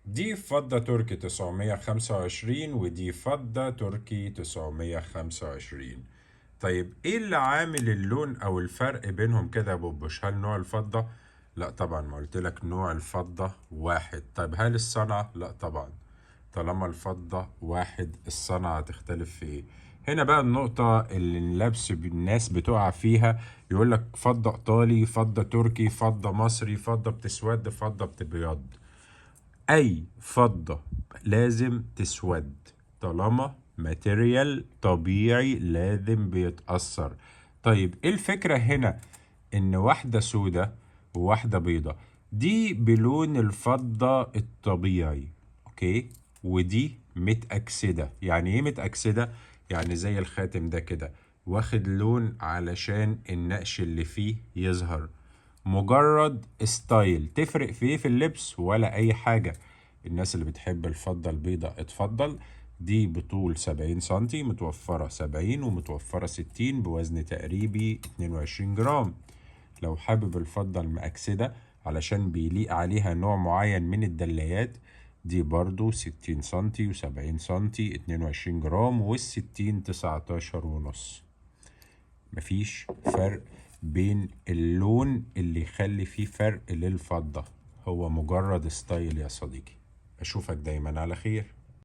دي فضة تركي 925 ودي فضة تركي 925. طيب ايه اللي عامل اللون او الفرق بينهم كده يا بوبوش؟ هل نوع الفضة؟ لا طبعا، ما قلت لك نوع الفضة واحد. طيب هل الصنعة؟ لا طبعا، طالما الفضة واحد الصنعة هتختلف في ايه؟ هنا بقى النقطة اللي اللبس الناس بتقع فيها، يقول لك فضة ايطالي، فضة تركي، فضة مصري، فضة بتسود، فضة بتبيض. اي فضة لازم تسود، طالما ماتيريال طبيعي لازم بيتأثر. طيب ايه الفكرة هنا؟ ان واحدة سودة وواحدة بيضة، دي بلون الفضة الطبيعي، اوكي، ودي متأكسدة. يعني ايه متأكسدة؟ يعني زي الخاتم ده كده، واخد لون علشان النقش اللي فيه يظهر. مجرد ستايل، تفرق في ايه في اللبس ولا اي حاجة. الناس اللي بتحب الفضة البيضاء اتفضل. دي بطول 70 سنتي، متوفرة 70 ومتوفرة 60 بوزن تقريبي 22 جرام. لو حابب الفضة المأكسدة علشان بيليق عليها نوع معين من الدلايات، دي برضو 60 سنتي و70 سنتي 22 جرام، والستين 19 ونص. مفيش فرق بين اللون اللي يخلي فيه فرق للفضة، هو مجرد ستايل يا صديقي. أشوفك دايما على خير.